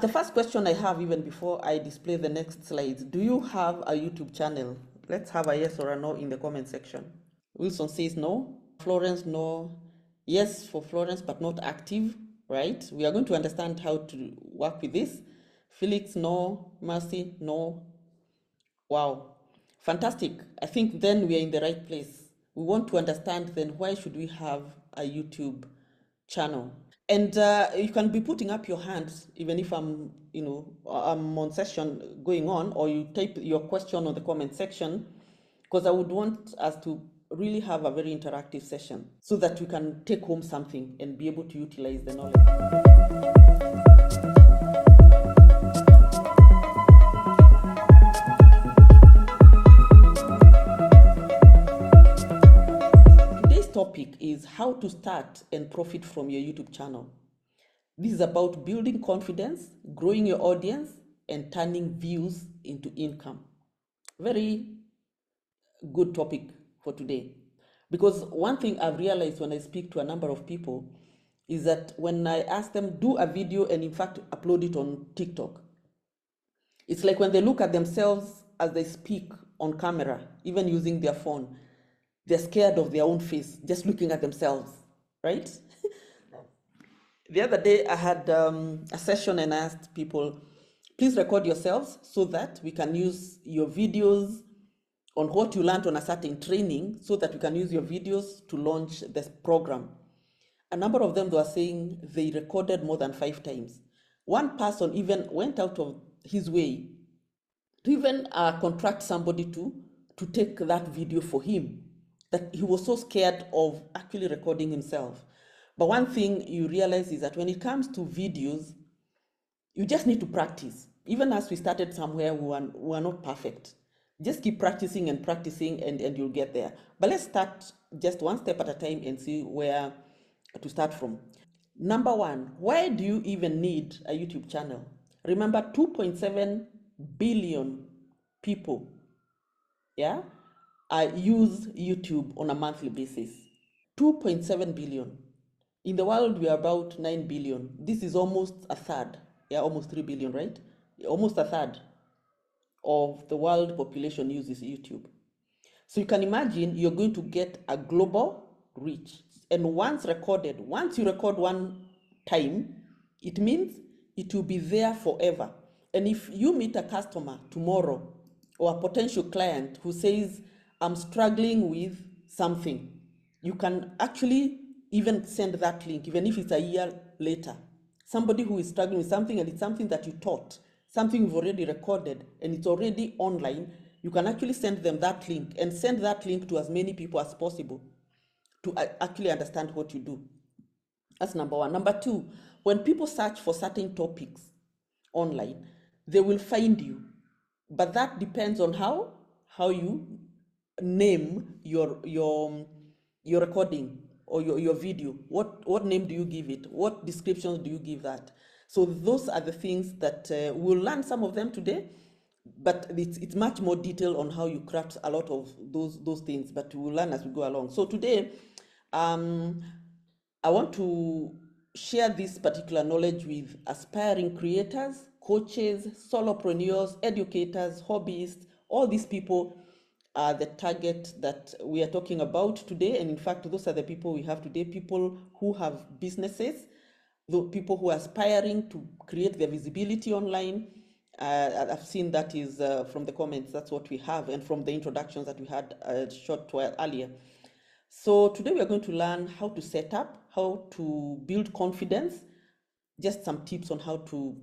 The first question I have, even before I display the next slides, do you have a YouTube channel? Let's have a yes or a no in the comment section. Wilson says no. Florence, no. Yes for Florence, but not active, right? We are going to understand how to work with this. Felix, no. Mercy, no. Wow, fantastic. I think then we are in the right place. We want to understand then why should we have a YouTube channel? And you can be putting up your hands even if I'm on session going on, or you type your question on the comment section, because I would want us to really have a very interactive session so that we can take home something and be able to utilize the knowledge. Today's topic is how to start and profit from your YouTube channel. This is about building confidence, growing your audience, and turning views into income. Very good topic for today. Because one thing I've realized when I speak to a number of people is that when I ask them, do a video and in fact upload it on TikTok, it's like when they look at themselves as they speak on camera, even using their phone, they're scared of their own face, just looking at themselves, right? The other day I had a session and I asked people, please record yourselves so that we can use your videos on what you learned on a certain training, so that we can use your videos to launch this program. A number of them were saying they recorded more than 5 times. One person even went out of his way to even contract somebody to take that video for him, that he was so scared of actually recording himself. But one thing you realize is that when it comes to videos, you just need to practice. Even as we started somewhere, we are not perfect. Just keep practicing and practicing, and you'll get there. But let's start just one step at a time and see where to start from. Number one, why do you even need a YouTube channel? Remember, 2.7 billion people, yeah, use YouTube on a monthly basis. 2.7 billion. In the world, we are about 9 billion. This is almost a third. Yeah, almost 3 billion, right? Almost a third of the world population uses YouTube. So you can imagine you're going to get a global reach. And once you record one time, it means it will be there forever. And if you meet a customer tomorrow or a potential client who says, I'm struggling with something, you can actually even send that link, even if it's a year later. Somebody who is struggling with something and it's something that you taught, something you've already recorded and it's already online, you can actually send them that link and send that link to as many people as possible to actually understand what you do. That's number one. Number two, when people search for certain topics online, they will find you. But that depends on how you name your recording or your video. What name do you give it? What descriptions do you give that? So those are the things that we'll learn some of them today, but it's much more detailed on how you craft a lot of those things, but we'll learn as we go along. So today, I want to share this particular knowledge with aspiring creators, coaches, solopreneurs, educators, hobbyists. All these people are the target that we are talking about today. And in fact, those are the people we have today, people who have businesses, the people who are aspiring to create their visibility online. I've seen that is from the comments, that's what we have, and from the introductions that we had a short while earlier. So today we are going to learn how to set up, how to build confidence, just some tips on how to,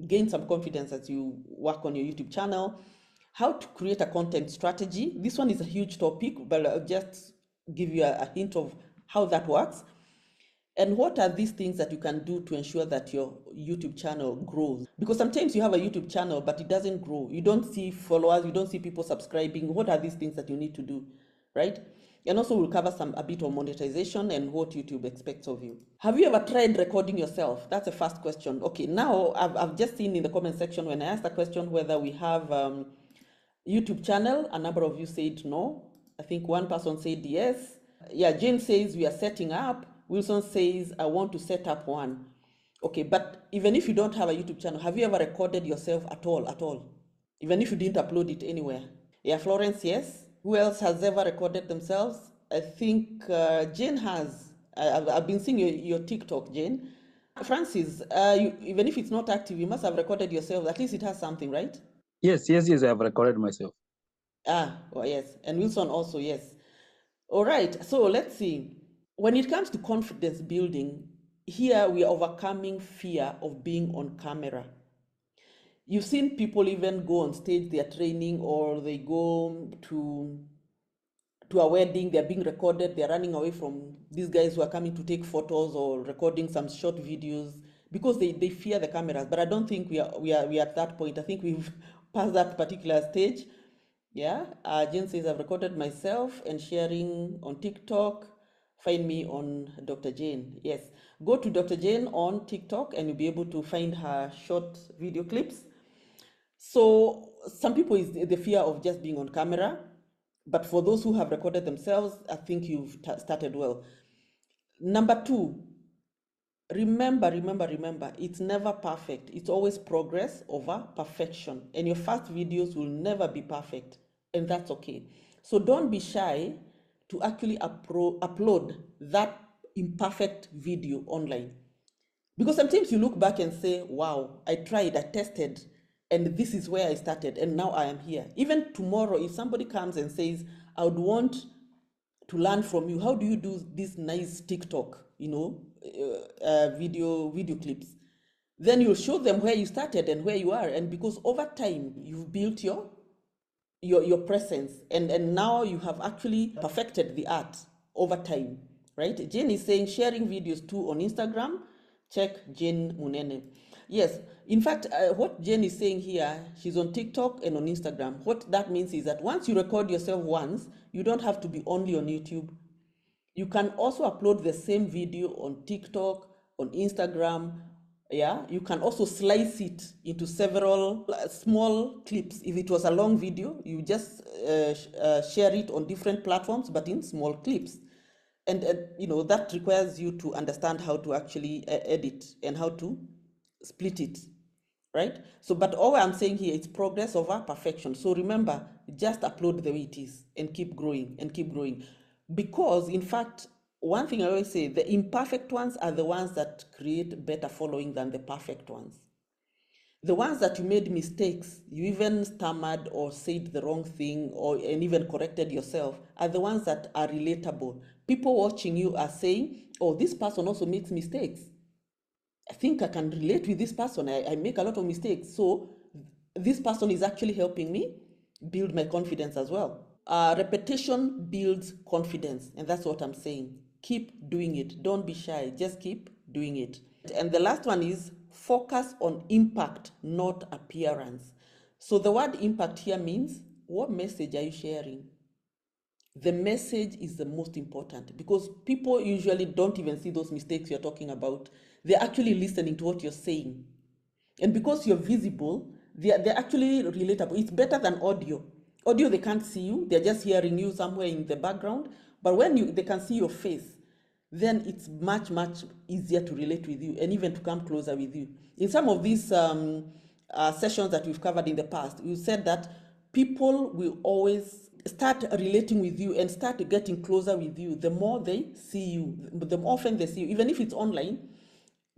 gain some confidence as you work on your YouTube channel, how to create a content strategy. This one is a huge topic, but I'll just give you a hint of how that works. And what are these things that you can do to ensure that your YouTube channel grows? Because sometimes you have a YouTube channel, but it doesn't grow. You don't see followers, you don't see people subscribing. What are these things that you need to do, right? And also we'll cover a bit of monetization and what YouTube expects of you. Have you ever tried recording yourself? That's the first question. Okay, now I've just seen in the comment section when I asked the question whether we have YouTube channel, a number of you said no. I think one person said yes. Yeah, Jane says we are setting up. Wilson says I want to set up one. Okay, but even if you don't have a YouTube channel, have you ever recorded yourself at all? At all? Even if you didn't upload it anywhere? Yeah, Florence, yes. Who else has ever recorded themselves? I think Jane has. I've been seeing your TikTok, Jane. Francis, even if it's not active, you must have recorded yourself. At least it has something, right? Yes, yes, yes, I have recorded myself. Ah, oh, yes. And Wilson also, yes. All right, so let's see. When it comes to confidence building, here we are overcoming fear of being on camera. You've seen people even go on stage, they are training, or they go to a wedding, they're being recorded, they're running away from these guys who are coming to take photos or recording some short videos because they fear the cameras. But I don't think we are at that point. I think we've passed that particular stage. Yeah. Jen says I've recorded myself and sharing on TikTok. Find me on Dr. Jane. Yes. Go to Dr. Jane on TikTok and you'll be able to find her short video clips. So some people is the fear of just being on camera, but for those who have recorded themselves, I think you've started well. Number two, remember, it's never perfect. It's always progress over perfection. And your first videos will never be perfect, and that's okay. So don't be shy to actually upload that imperfect video online. Because sometimes you look back and say, wow, I tried, I tested, and this is where I started, and now I am here. Even tomorrow, if somebody comes and says, I would want to learn from you, how do you do this nice TikTok, video clips? Then you'll show them where you started and where you are. And because over time, you've built your presence, and now you have actually perfected the art over time, right? Jane is saying sharing videos too on Instagram. Check Jane Munene. Yes, in fact, what Jane is saying here, she's on TikTok and on Instagram. What that means is that once you record yourself once, you don't have to be only on YouTube. You can also upload the same video on TikTok, on Instagram. Yeah, you can also slice it into several small clips. If it was a long video, you just share it on different platforms, but in small clips. And that requires you to understand how to actually edit and how to split it, right? So, but all I'm saying here is progress over perfection. So remember, just upload the way it is and keep growing and keep growing. Because in fact, one thing I always say, the imperfect ones are the ones that create better following than the perfect ones. The ones that you made mistakes, you even stammered or said the wrong thing and even corrected yourself, are the ones that are relatable. People watching you are saying, oh, this person also makes mistakes. I think I can relate with this person. I make a lot of mistakes. So this person is actually helping me build my confidence as well. Repetition builds confidence, and that's what I'm saying. Keep doing it. Don't be shy. Just keep doing it. And the last one is focus on impact, not appearance. So the word impact here means, what message are you sharing? The message is the most important because people usually don't even see those mistakes you're talking about. They're actually listening to what you're saying. And because you're visible, they're actually relatable. It's better than audio. Audio, they can't see you. They're just hearing you somewhere in the background. But when they can see your face, then it's much, much easier to relate with you and even to come closer with you. In some of these sessions that we've covered in the past, we said that people will always start relating with you and start getting closer with you the more they see you, the more often they see you, even if it's online,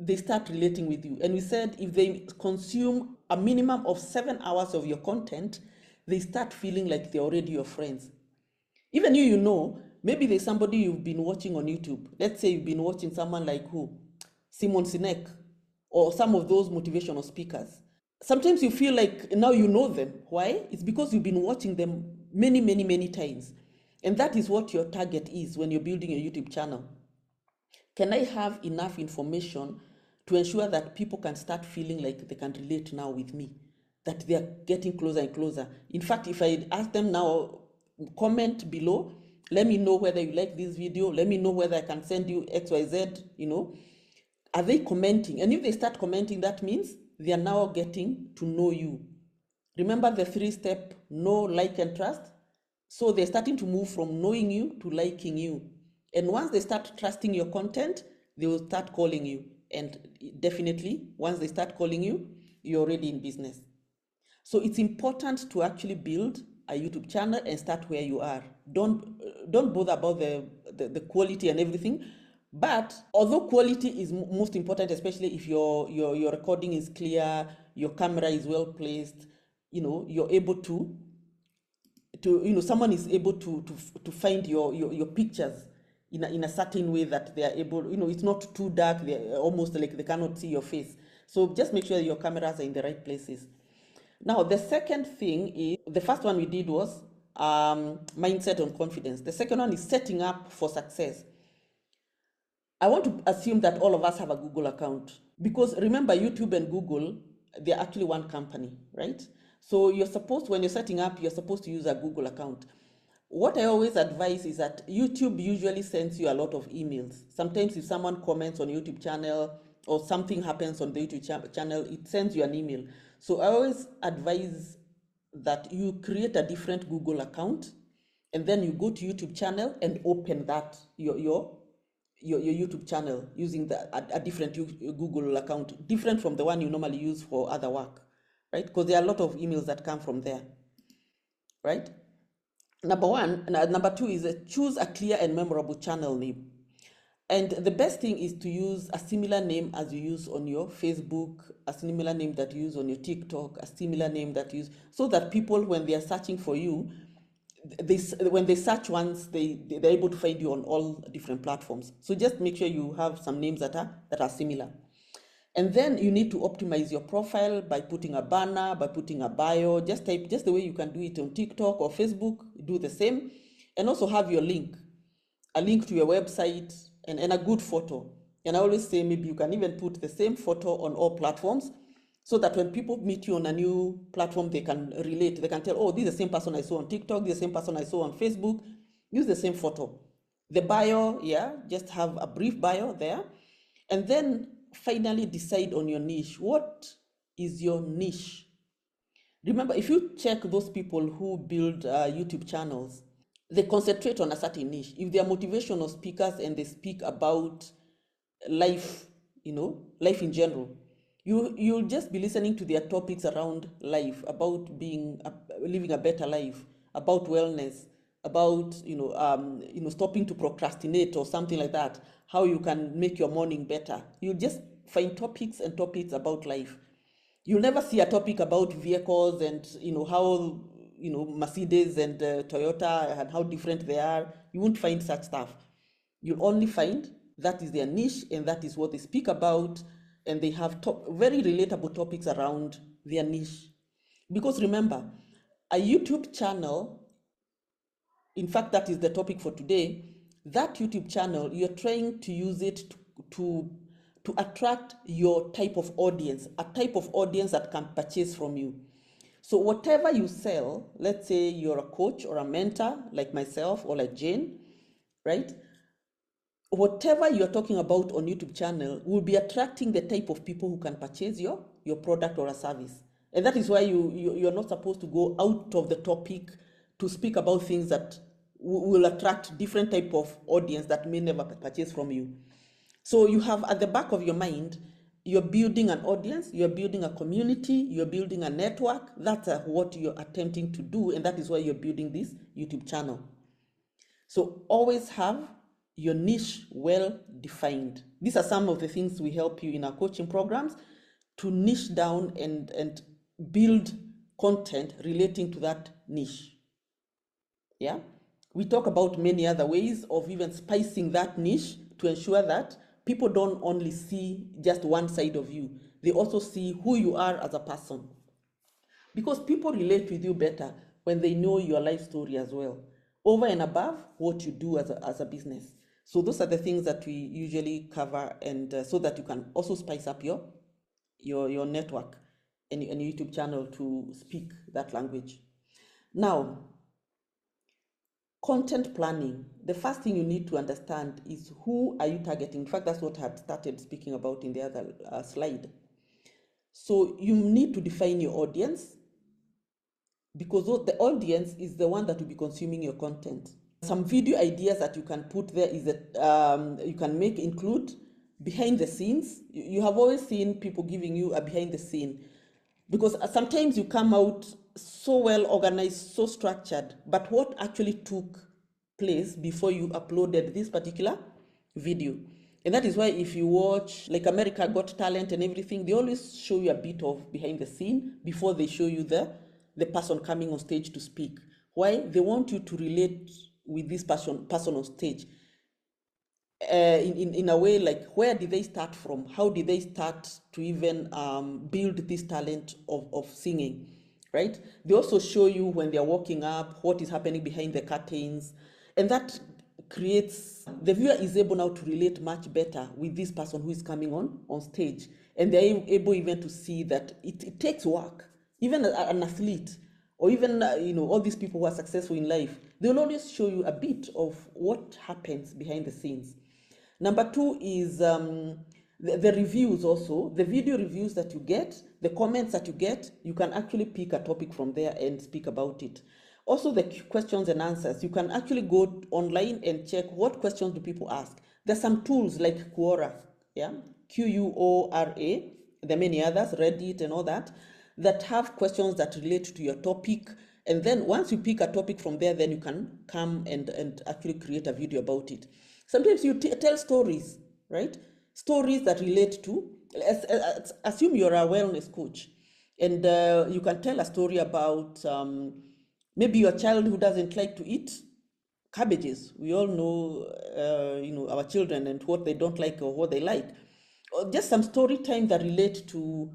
they start relating with you. And we said if they consume a minimum of 7 hours of your content, they start feeling like they're already your friends. Even maybe there's somebody you've been watching on YouTube. Let's say you've been watching someone like who? Simon Sinek, or some of those motivational speakers. Sometimes you feel like now you know them. Why? It's because you've been watching them many, many, many times. And that is what your target is when you're building a YouTube channel. Can I have enough information to ensure that people can start feeling like they can relate now with me, that they are getting closer and closer? In fact, if I ask them now, comment below, let me know whether you like this video, let me know whether I can send you XYZ, are they commenting? And if they start commenting, that means they are now getting to know you. Remember the 3-step know, like, and trust? So they're starting to move from knowing you to liking you. And once they start trusting your content, they will start calling you. and definitely once they start calling you, you're already in business. So it's important to actually build a YouTube channel and start where you are. Don't bother about the quality and everything. But although quality is most important, especially if your recording is clear, your camera is well placed, you're able to someone is able to find your pictures in a certain way that they are able, it's not too dark, they're almost like they cannot see your face. So just make sure your cameras are in the right places. Now, the second thing is, the first one we did was mindset and confidence. The second one is setting up for success. I want to assume that all of us have a Google account, because remember, YouTube and Google, they're actually one company, right? So when you're setting up, you're supposed to use a Google account. What I always advise is that YouTube usually sends you a lot of emails. Sometimes if someone comments on YouTube channel or something happens on the YouTube channel, it sends you an email. So I always advise that you create a different Google account, and then you go to YouTube channel and open that, your YouTube channel using a different Google account, different from the one you normally use for other work, right? Because there are a lot of emails that come from there, right? Number two is choose a clear and memorable channel name. And the best thing is to use a similar name as you use on your Facebook, a similar name that you use on your TikTok, a similar name that you use, so that people, when they are searching for you, when they search once, they're able to find you on all different platforms. So just make sure you have some names that are similar. And then you need to optimize your profile by putting a banner, by putting a bio, just the way you can do it on TikTok or Facebook, do the same. And also have your link, a link to your website, and a good photo. And I always say maybe you can even put the same photo on all platforms, so that when people meet you on a new platform, they can relate. They can tell, oh, this is the same person I saw on TikTok, this is the same person I saw on Facebook. Use the same photo. The bio, just have a brief bio there. And then finally decide on your niche. What is your niche? Remember, if you check those people who build YouTube channels, they concentrate on a certain niche. If they are motivational speakers and they speak about life, life in general, you'll just be listening to their topics around life, about living a better life, about wellness, about stopping to procrastinate or something like that, how you can make your morning better. You just find topics and topics about life. You'll never see a topic about vehicles and how Mercedes and Toyota and how different they are. You won't find such stuff. You'll only find that is their niche and that is what they speak about, and they have very relatable topics around their niche. Because remember, a YouTube channel, in fact, that is the topic for today. That YouTube channel, you're trying to use it to attract your type of audience, a type of audience that can purchase from you. So whatever you sell, let's say you're a coach or a mentor like myself or like Jane, right? Whatever you're talking about on YouTube channel will be attracting the type of people who can purchase your product or a service. And that is why you're not supposed to go out of the topic to speak about things that will attract different type of audience that may never purchase from you. So you have at the back of your mind, you're building an audience, you're building a community, you're building a network. That's what you're attempting to do, and that is why you're building this YouTube channel. So always have your niche well defined. These are some of the things we help you in our coaching programs to niche down and build content relating to that niche. Yeah, we talk about many other ways of even spicing that niche to ensure that people don't only see just one side of you, they also see who you are as a person. Because people relate with you better when they know your life story as well, over and above what you do as a business. So those are the things that we usually cover, and so that you can also spice up your network and your YouTube channel to speak that language. Now, content planning. The first thing you need to understand is, who are you targeting? In fact, that's what I had started speaking about in the other slide. So you need to define your audience, because the audience is the one that will be consuming your content. Some video ideas that you can put there is that you can include behind the scenes. You have always seen people giving you a behind the scene, because sometimes you come out so well organized, so structured, but what actually took place before you uploaded this particular video? And that is why if you watch like America Got Talent and everything, they always show you a bit of behind the scene before they show you the person coming on stage to speak. Why? They want you to relate with this person on stage. In a way, like, where did they start from? How did they start to even build this talent of singing, right? They also show you when they're walking up, what is happening behind the curtains. And that creates, the viewer is able now to relate much better with this person who is coming on stage. And they're able even to see that it takes work. Even an athlete, or even all these people who are successful in life, they'll always show you a bit of what happens behind the scenes. Number two is the reviews also, the video reviews that you get, the comments that you get. You can actually pick a topic from there and speak about it. Also, the questions and answers. You can actually go online and check what questions do people ask. There's some tools like Quora, yeah, Quora. There are many others, Reddit and all that have questions that relate to your topic. And then once you pick a topic from there, then you can come and actually create a video about it. Sometimes you tell stories, right? Stories that relate to, assume you're a wellness coach, and you can tell a story about maybe your child who doesn't like to eat cabbages. We all know, our children and what they don't like or what they like. Or just some story time that relate to,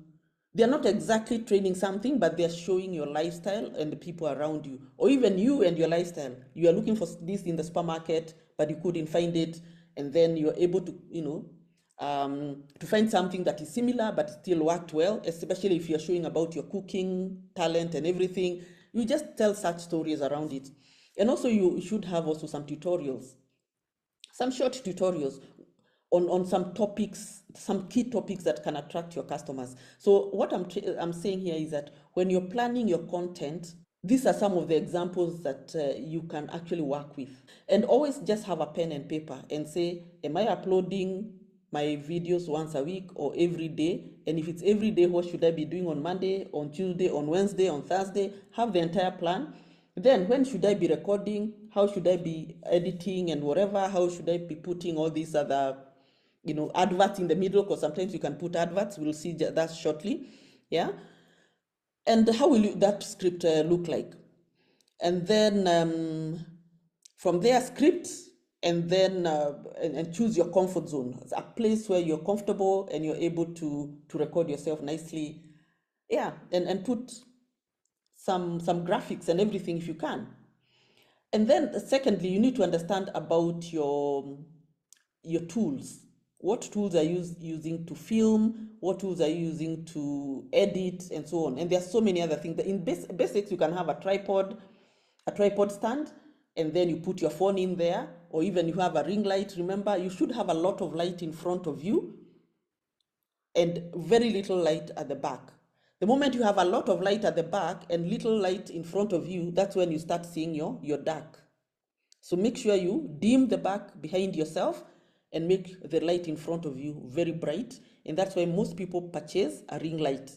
they're not exactly training something, but they're showing your lifestyle and the people around you, or even you and your lifestyle. You are looking for this in the supermarket, but you couldn't find it, and then you're able to, to find something that is similar but still worked well, especially if you're showing about your cooking talent and everything. You just tell such stories around it. And also you should have also some tutorials, some short tutorials on some topics, some key topics that can attract your customers. So what I'm saying here is that when you're planning your content, these are some of the examples that you can actually work with. And always just have a pen and paper and say, am I uploading my videos once a week or every day? And if it's every day, what should I be doing on Monday, on Tuesday, on Wednesday, on Thursday? Have the entire plan. Then when should I be recording? How should I be editing and whatever? How should I be putting all these other, adverts in the middle? Because sometimes you can put adverts. We'll see that shortly. Yeah. And how will that script look like? And then from there, script, and then and choose your comfort zone, a place where you're comfortable and you're able to record yourself nicely. Yeah, and put some graphics and everything if you can. And then secondly, you need to understand about your tools. What tools are you using to film? What tools are you using to edit, and so on? And there are so many other things. In basics, you can have a tripod stand, and then you put your phone in there, or even you have a ring light. Remember, you should have a lot of light in front of you and very little light at the back. The moment you have a lot of light at the back and little light in front of you, that's when you start seeing your dark. So make sure you dim the back behind yourself and make the light in front of you very bright. And that's why most people purchase a ring light.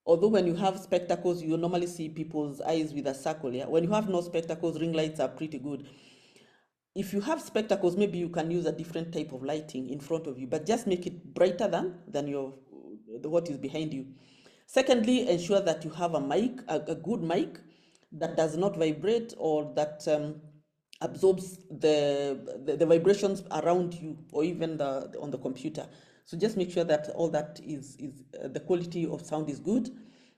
Although when you have spectacles, you normally see people's eyes with a circle. Yeah? When you have no spectacles, ring lights are pretty good. If you have spectacles, maybe you can use a different type of lighting in front of you, but just make it brighter than what is behind you. Secondly, ensure that you have a mic, a good mic that does not vibrate, or that absorbs the vibrations around you, or even on the computer. So just make sure that all that is the quality of sound is good.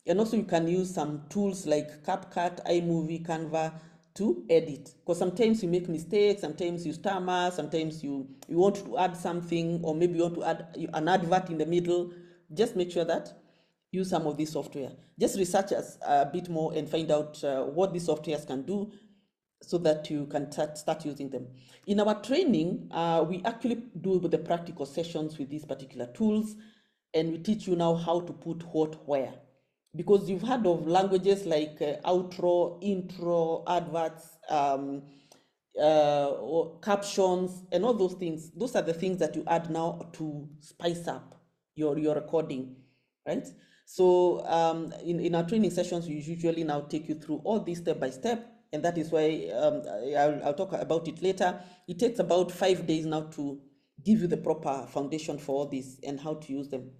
And also you can use some tools like CapCut, iMovie, Canva to edit, because sometimes you make mistakes, sometimes you stammer, sometimes you want to add something, or maybe you want to add an advert in the middle. Just make sure that use some of this software. Just research a bit more and find out what these softwares can do, so that you can start using them. In our training, we actually do the practical sessions with these particular tools, and we teach you now how to put what where. Because you've heard of languages like outro, intro, adverts, or captions and all those things. Those are the things that you add now to spice up your recording, right? So in our training sessions, we usually now take you through all these step by step, and that is why I'll talk about it later. It takes about 5 days now to give you the proper foundation for all this and how to use them.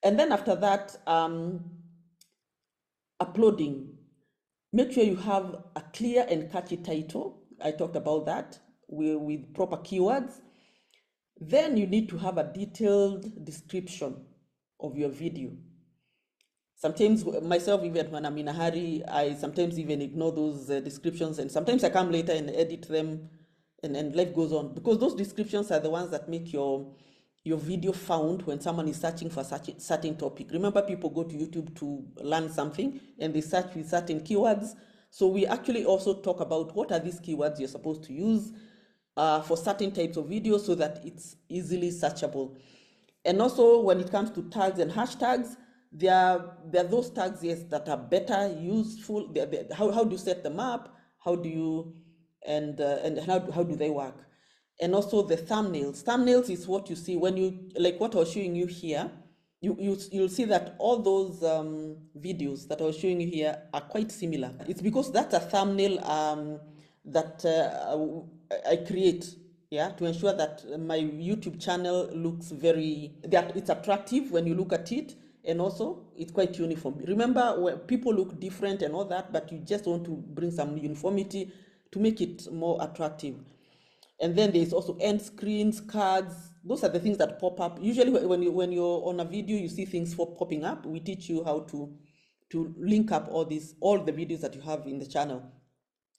And then after that, uploading. Make sure you have a clear and catchy title. I talked about that with proper keywords. Then you need to have a detailed description of your video. Sometimes myself, even when I'm in a hurry, I sometimes even ignore those descriptions, and sometimes I come later and edit them, and life goes on, because those descriptions are the ones that make your video found when someone is searching for such a certain topic. Remember, people go to YouTube to learn something and they search with certain keywords. So we actually also talk about what are these keywords you're supposed to use for certain types of videos so that it's easily searchable. And also when it comes to tags and hashtags, there are those tags, yes, that are better, useful. How do you set them up? How do you, and how do they work? And also the thumbnails. Thumbnails is what you see when you, like what I was showing you here. You'll see that all those videos that I was showing you here are quite similar. It's because that's a thumbnail that I create, yeah, to ensure that my YouTube channel looks that it's attractive when you look at it, and also it's quite uniform. Remember, when people look different and all that, but you just want to bring some uniformity to make it more attractive. And then there's also end screens, cards. Those are the things that pop up. Usually when you're on a video, you see things popping up. We teach you how to link up all the videos that you have in the channel,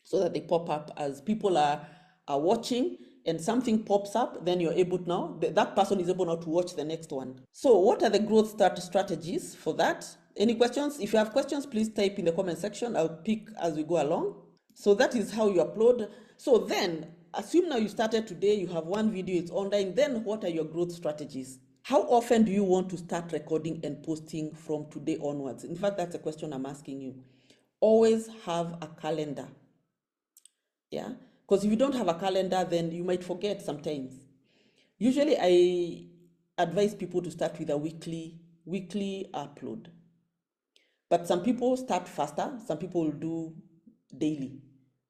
so that they pop up as people are watching, and something pops up, then you're able now, that person is able now to watch the next one. So what are the growth strategies for that? Any questions? If you have questions, please type in the comment section. I'll pick as we go along. So that is how you upload. So then, assume now you started today, you have one video, it's online, then what are your growth strategies? How often do you want to start recording and posting from today onwards? In fact, that's a question I'm asking you. Always have a calendar. Yeah, because if you don't have a calendar, then you might forget sometimes. Usually I advise people to start with a weekly upload, but some people start faster, some people will do daily.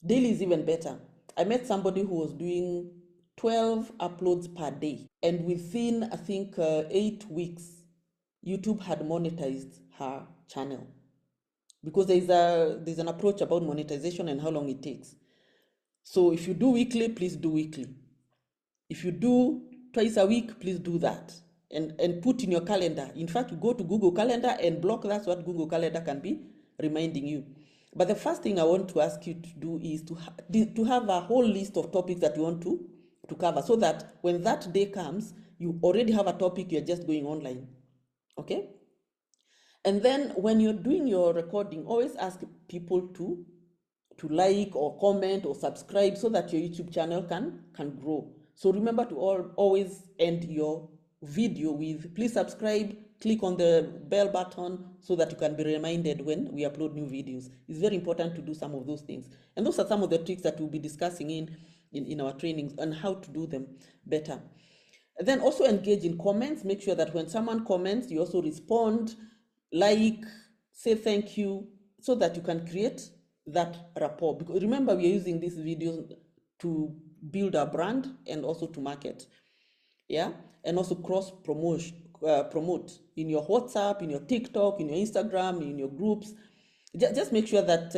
Daily is even better. I met somebody who was doing 12 uploads per day, and within I think 8 weeks YouTube had monetized her channel, because there's an approach about monetization and how long it takes. So if you do weekly, please do weekly. If you do twice a week, please do that, and put in your calendar. In fact, go to Google Calendar and block. That's what Google Calendar can be reminding you. But the first thing I want to ask you to do is to have a whole list of topics that you want to cover, so that when that day comes, you already have a topic, you're just going online. Okay? And then when you're doing your recording, always ask people to like or comment or subscribe, so that your YouTube channel can grow. So remember to always end your video with please subscribe, click on the bell button, so that you can be reminded when we upload new videos. It's very important to do some of those things. And those are some of the tricks that we'll be discussing in our trainings on how to do them better. And then also engage in comments. Make sure that when someone comments, you also respond, like, say thank you, so that you can create that rapport. Because remember, we are using these videos to build our brand and also to market. Yeah, and also cross promote in your WhatsApp, in your TikTok, in your Instagram, in your groups. Just make sure that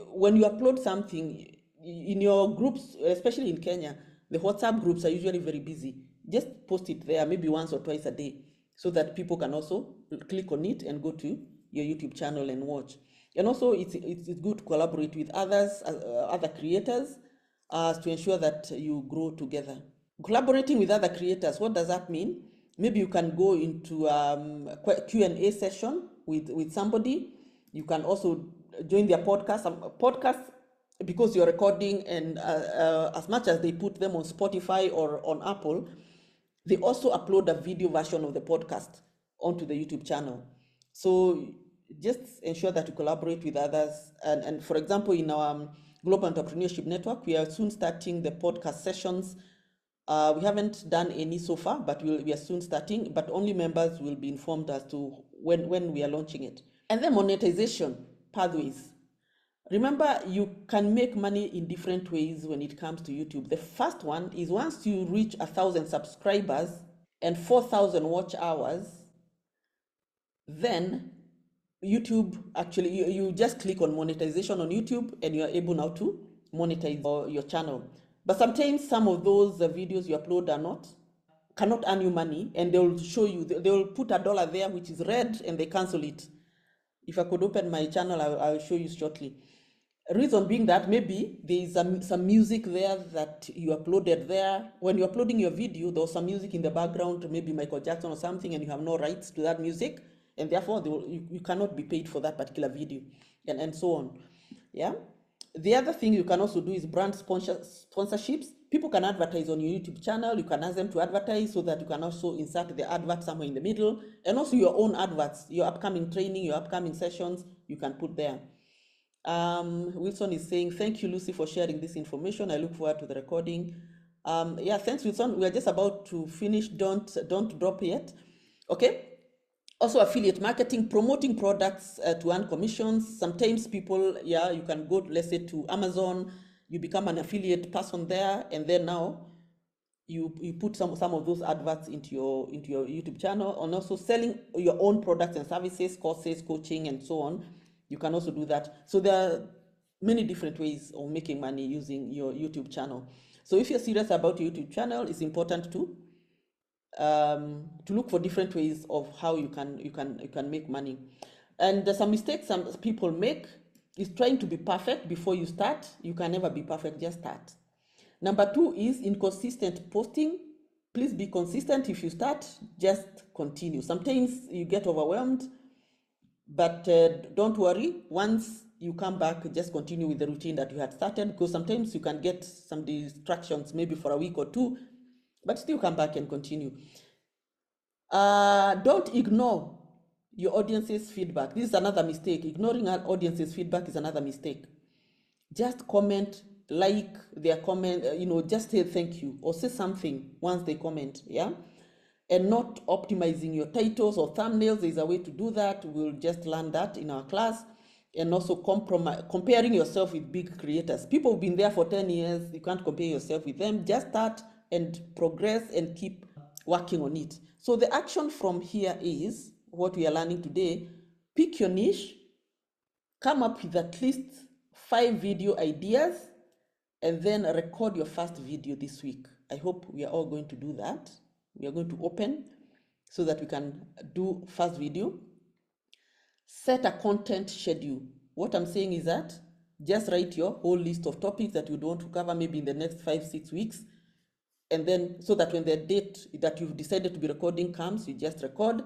when you upload something in your groups, especially in Kenya, the WhatsApp groups are usually very busy. Just post it there maybe once or twice a day, so that people can also click on it and go to your YouTube channel and watch. And also it's good to collaborate with others, other creators, to ensure that you grow together. Collaborating with other creators, what does that mean? Maybe you can go into Q&A session with somebody. You can also join their podcast. Because you're recording, and as much as they put them on Spotify or on Apple, they also upload a video version of the podcast onto the YouTube channel. So just ensure that you collaborate with others. And for example, in our Global Entrepreneurship Network. We are soon starting the podcast sessions. We haven't done any so far, but we are soon starting, but only members will be informed as to when we are launching it. And then monetization pathways. Remember, you can make money in different ways when it comes to YouTube. The first one is once you reach 1,000 subscribers and 4,000 watch hours, then YouTube actually, you just click on monetization on YouTube and you are able now to monetize your channel. But sometimes some of those videos you upload cannot earn you money, and they will show you, they will put $1 there which is red, and they cancel it. If I could open my channel, I'll show you shortly. Reason being that maybe there is some music there that you uploaded there. When you're uploading your video, there was some music in the background, maybe Michael Jackson or something, and you have no rights to that music, and therefore you cannot be paid for that particular video, and so on. Yeah. The other thing you can also do is brand sponsorships. People can advertise on your YouTube channel. You can ask them to advertise so that you can also insert the advert somewhere in the middle, and also your own adverts, your upcoming training, your upcoming sessions, you can put there. Wilson is saying, thank you, Lucy, for sharing this information. I look forward to the recording. Yeah, thanks, Wilson. We are just about to finish. Don't drop yet. Okay. Also, affiliate marketing, promoting products to earn commissions. Sometimes people, yeah, you can go, let's say, to Amazon, you become an affiliate person there, and then now you put some of those adverts into your YouTube channel, and also selling your own products and services, courses, coaching, and so on. You can also do that. So there are many different ways of making money using your YouTube channel. So if you're serious about your YouTube channel, it's important to look for different ways of how you can make money. And some mistakes some people make is trying to be perfect before you start. You can never be perfect, just start. Number 2 is inconsistent posting. Please be consistent. If you start, just continue. Sometimes you get overwhelmed, but don't worry. Once you come back, just continue with the routine that you had started, because sometimes you can get some distractions maybe for a week or two, but still come back and continue. Don't ignore your audience's feedback. This is another mistake. Ignoring our audience's feedback is another mistake. Just comment, like their comment, just say thank you or say something once they comment, yeah? And not optimizing your titles or thumbnails. There's a way to do that. We'll just learn that in our class. And also comparing yourself with big creators. People who've been there for 10 years, you can't compare yourself with them. Just start and progress and keep working on it. So the action from here is what we are learning today. Pick your niche, come up with at least 5 video ideas, and then record your first video this week. I hope we are all going to do that. We are going to open so that we can do first video. Set a content schedule. What I'm saying is that just write your whole list of topics that you want to cover maybe in the next 5-6 weeks. And then so that when the date that you've decided to be recording comes, you just record.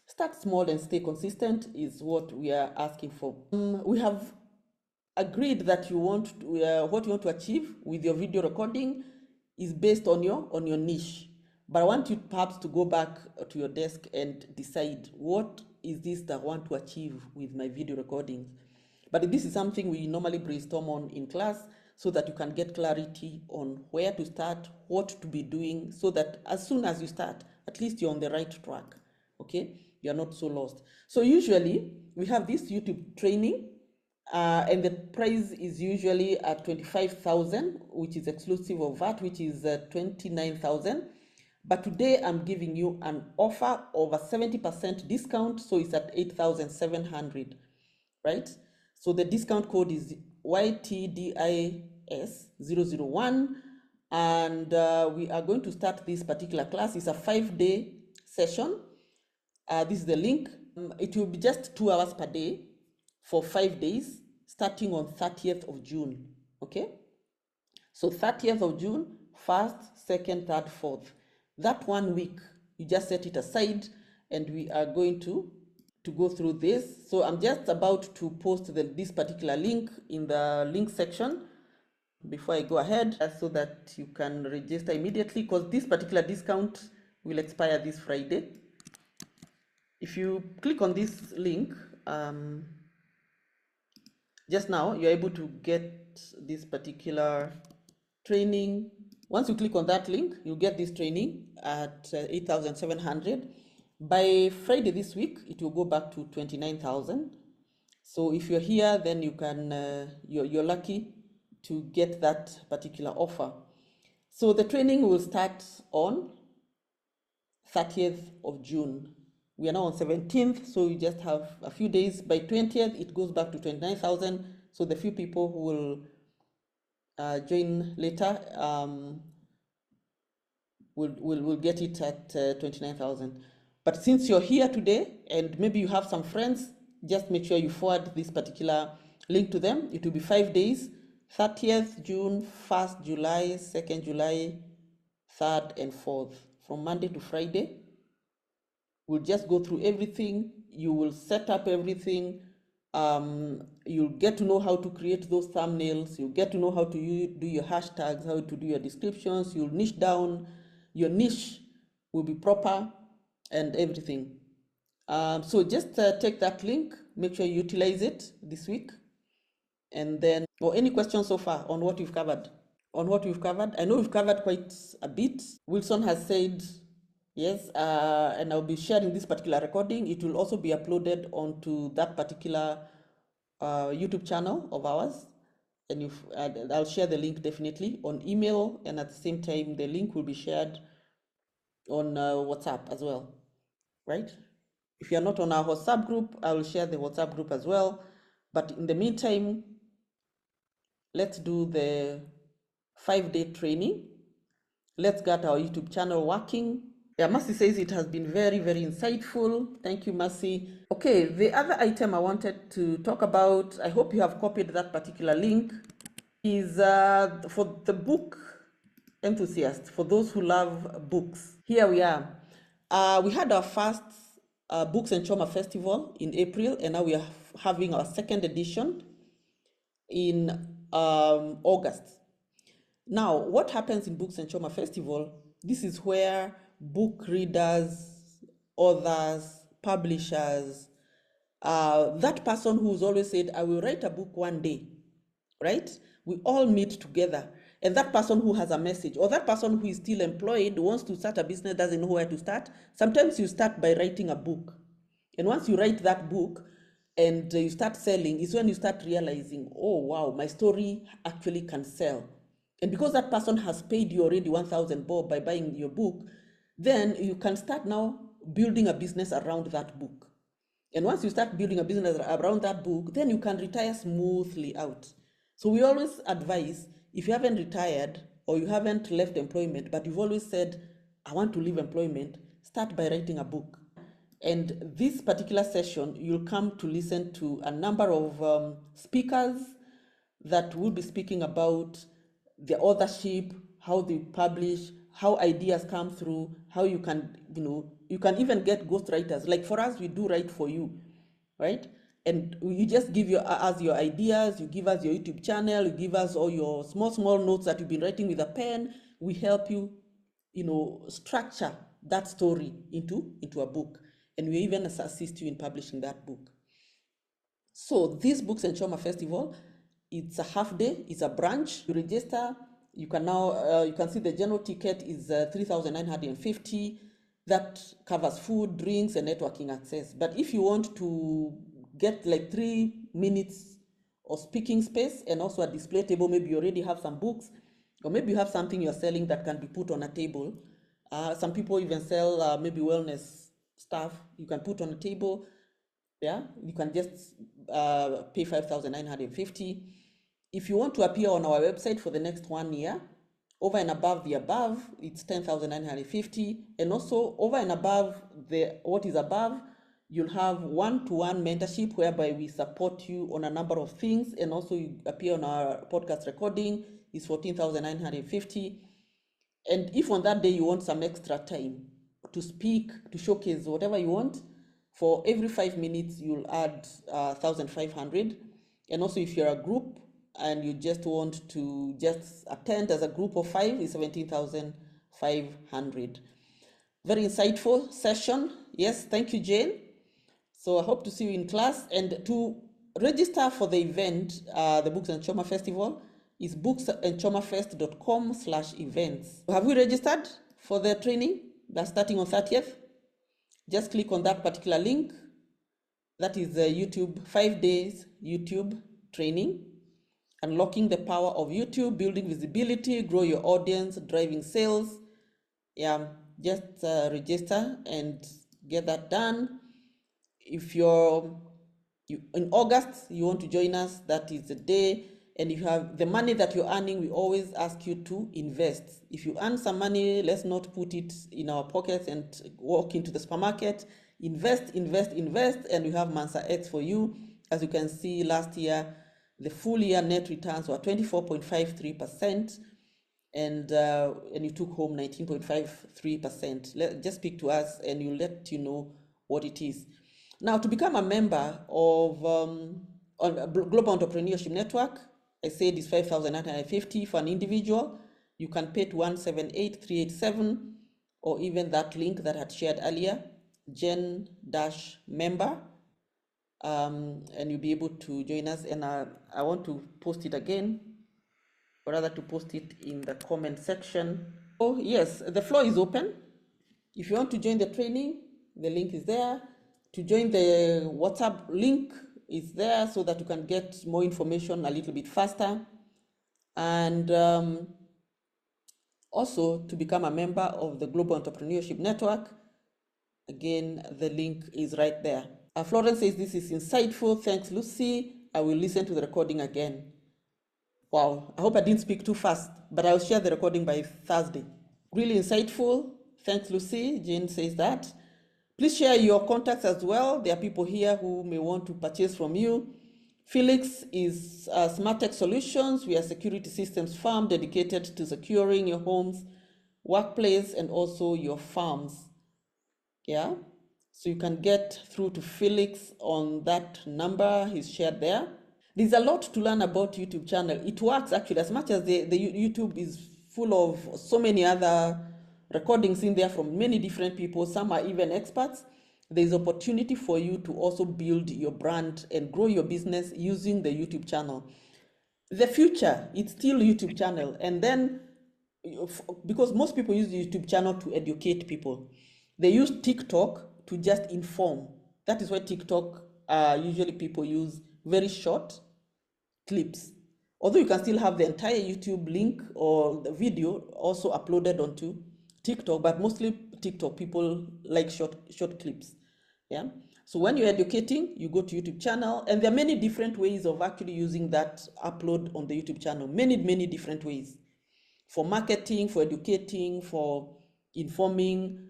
Start small and stay consistent is what we are asking for. We have agreed that what you want to achieve with your video recording is based on your niche. But I want you perhaps to go back to your desk and decide, what is this that I want to achieve with my video recordings? But this is something we normally brainstorm on in class, so that you can get clarity on where to start, what to be doing, so that as soon as you start, at least you're on the right track, okay? You're not so lost. So usually we have this YouTube training, and the price is usually at 25,000, which is exclusive of VAT, which is 29,000. But today I'm giving you an offer of a 70% discount, so it's at 8,700, right? So the discount code is YTDIS001, and we are going to start this particular class. It's a 5-day session. This is the link. It will be just 2 hours per day for 5 days, starting on 30th of June, okay? So 30th of June, 1st, 2nd, 3rd, 4th. That 1 week, you just set it aside, and we are going to go through this. So I'm just about to post this particular link in the link section before I go ahead, so that you can register immediately, because this particular discount will expire this Friday. If you click on this link, Just now, you're able to get this particular training. Once you click on that link, you'll get this training at 8,700. By Friday this week, it will go back to 29,000. So if you're here, then you can, you're lucky to get that particular offer. So the training will start on 30th of June. We are now on 17th, so you just have a few days. By 20th, it goes back to 29,000. So the few people who will join later will get it at 29,000. But since you're here today and maybe you have some friends, just make sure you forward this particular link to them. It will be 5 days, 30th June, 1st July, 2nd July, 3rd and 4th, from Monday to Friday. We'll just go through everything. You will set up everything. You'll get to know how to create those thumbnails. You'll get to know how to do your hashtags, how to do your descriptions. You'll niche down. Your niche will be proper and everything. So just take that link. Make sure you utilize it this week. And then, or any questions so far on what we've covered? On what we've covered? I know we've covered quite a bit. Wilson has said yes, and I'll be sharing this particular recording. It will also be uploaded onto that particular YouTube channel of ours. And if I'll share the link definitely on email, and at the same time, the link will be shared on WhatsApp as well, right? If you're not on our WhatsApp group, I will share the WhatsApp group as well. But in the meantime, let's do the 5-day training. Let's get our YouTube channel working. Yeah, Mercy says it has been very, very insightful. Thank you, Mercy. Okay, the other item I wanted to talk about, I hope you have copied that particular link, is for the book enthusiasts, for those who love books. Here we are. We had our first Books and Trauma Festival in April, and now we are having our second edition in August. Now, what happens in Books and Trauma Festival? This is where book readers, authors, publishers, that person who's always said, I will write a book one day, right? We all meet together. And that person who has a message, or that person who is still employed, wants to start a business, doesn't know where to start. Sometimes you start by writing a book. And once you write that book and you start selling, is when you start realizing, oh, wow, my story actually can sell. And because that person has paid you already 1,000 bob by buying your book, then you can start now building a business around that book. And once you start building a business around that book, then you can retire smoothly out. So we always advise, if you haven't retired or you haven't left employment, but you've always said, I want to leave employment, start by writing a book. And this particular session, you'll come to listen to a number of speakers that will be speaking about the authorship, how they publish, how ideas come through, how you can, you can even get ghostwriters. Like for us, we do write for you, right? And you just give us your ideas, you give us your YouTube channel, you give us all your small notes that you've been writing with a pen. We help you, structure that story into a book. And we even assist you in publishing that book. So this Books and Trauma Festival, it's a half day, it's a branch. You register, you can now, you can see the general ticket is 3,950. That covers food, drinks, and networking access. But if you want to get like 3 minutes of speaking space and also a display table, maybe you already have some books, or maybe you have something you're selling that can be put on a table. Some people even sell maybe wellness stuff you can put on a table. Yeah, you can just pay 5,950. If you want to appear on our website for the next 1 year, over and above the above, it's 10,950. And also over and above what is above, you'll have one-to-one mentorship whereby we support you on a number of things, and also you appear on our podcast recording is 14,950. And if on that day you want some extra time to speak, to showcase whatever you want, for every 5 minutes you'll add 1,500. And also if you're a group and you just want to just attend as a group of 5, is 17,500. Very insightful session. Yes, thank you, Jane. So I hope to see you in class. And to register for the event, the Books and Trauma Festival, is booksandtraumafest.com/events. Have we registered for the training that's starting on 30th? Just click on that particular link. That is the YouTube 5 days YouTube training, unlocking the power of YouTube, building visibility, grow your audience, driving sales. Yeah, just register and get that done. If you're in August, you want to join us, that is the day. And if you have the money that you're earning, we always ask you to invest. If you earn some money, let's not put it in our pockets and walk into the supermarket. Invest, invest, invest, and we have Mansa X for you. As you can see, last year, the full year net returns were 24.53%, and you took home 19.53%. Just speak to us and we'll let you know what it is. Now, to become a member of Global Entrepreneurship Network, I said it's 5,950 for an individual. You can pay to 178,387, or even that link that I had shared earlier, Gen-member, and you'll be able to join us. And I want to post it again, or rather to post it in the comment section. Oh yes, the floor is open. If you want to join the training, the link is there. To join the WhatsApp link is there so that you can get more information a little bit faster. And also to become a member of the Global Entrepreneurship Network, again, the link is right there. Florence says this is insightful. Thanks, Lucy. I will listen to the recording again. Wow, I hope I didn't speak too fast, but I'll share the recording by Thursday. Really insightful. Thanks, Lucy. Jane says that. Please share your contacts as well. There are people here who may want to purchase from you. Felix is Smart Tech Solutions. We are a security systems firm dedicated to securing your homes, workplace, and also your farms. Yeah, so you can get through to Felix on that number he's shared there. There's a lot to learn about YouTube channel. It works actually, as much as the YouTube is full of so many other recordings in there from many different people. Some are even experts. There's opportunity for you to also build your brand and grow your business using the YouTube channel. The future, it's still YouTube channel. And then, because most people use the YouTube channel to educate people, they use TikTok to just inform. That is why TikTok usually people use very short clips. Although you can still have the entire YouTube link or the video also uploaded onto TikTok, but mostly TikTok people like short clips. Yeah. So when you're educating, you go to YouTube channel, and there are many different ways of actually using that upload on the YouTube channel. Many different ways for marketing, for educating, for informing,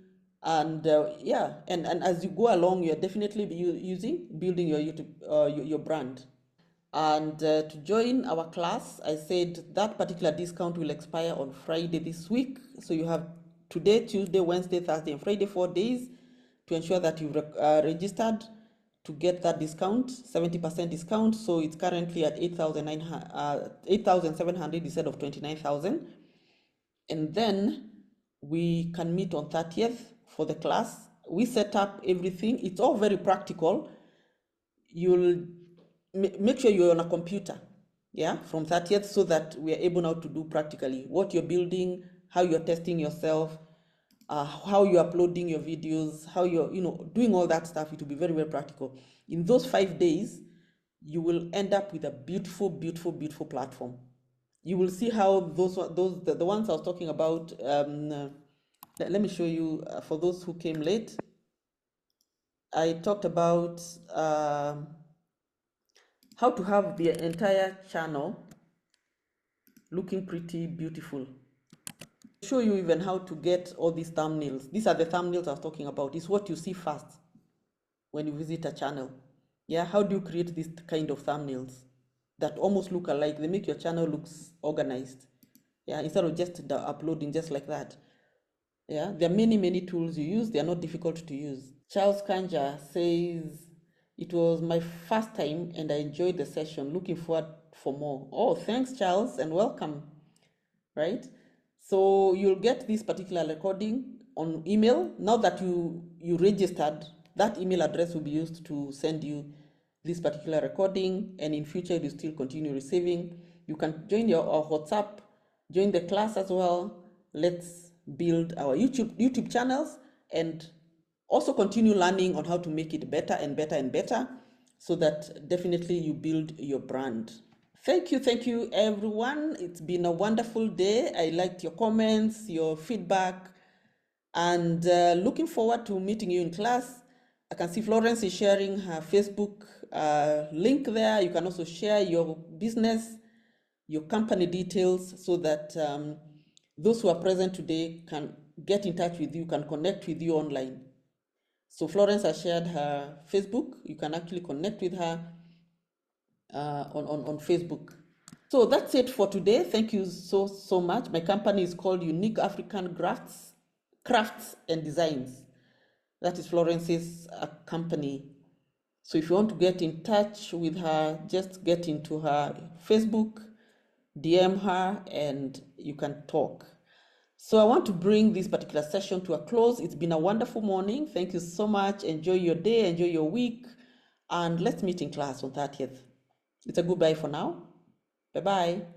and yeah. And as you go along, you're definitely building your YouTube your brand. And to join our class, I said that particular discount will expire on Friday this week. So you have today, Tuesday, Wednesday, Thursday, and Friday, 4 days to ensure that you've registered to get that discount, 70% discount. So it's currently at 8,700 instead of 29,000. And then we can meet on 30th for the class. We set up everything. It's all very practical. You'll make sure you're on a computer, yeah, from 30th, so that we are able now to do practically what you're building, how you're testing yourself, how you're uploading your videos, how you're doing all that stuff. It will be very practical. In those 5 days, you will end up with a beautiful platform. You will see how the ones I was talking about. Let me show you for those who came late. I talked about how to have the entire channel looking pretty beautiful. I'll show you even how to get all these thumbnails. These are the thumbnails I was talking about. It's what you see first when you visit a channel. Yeah, how do you create this kind of thumbnails that almost look alike? They make your channel looks organized. Yeah, instead of just uploading just like that. Yeah, there are many tools you use. They are not difficult to use. Charles Kanja says, it was my first time and I enjoyed the session. Looking forward for more. Oh, thanks, Charles, and welcome. Right? So you'll get this particular recording on email. Now that you registered, that email address will be used to send you this particular recording, and in future you still continue receiving. You can join our WhatsApp, join the class as well. Let's build our YouTube channels and also continue learning on how to make it better and better and better, so that definitely you build your brand. Thank you everyone. It's been a wonderful day. I liked your comments, your feedback, and looking forward to meeting you in class. I can see Florence is sharing her Facebook link there. You can also share your business, your company details, so that those who are present today can get in touch with you, can connect with you online. So Florence has shared her Facebook. You can actually connect with her on Facebook. So that's it for today. Thank you so much. My company is called Unique African Crafts and Designs. That is Florence's company. So if you want to get in touch with her, just get into her Facebook, DM her, and you can talk. So I want to bring this particular session to a close. It's been a wonderful morning. Thank you so much. Enjoy your day, enjoy your week, and let's meet in class on 30th. It's a goodbye for now. Bye-bye.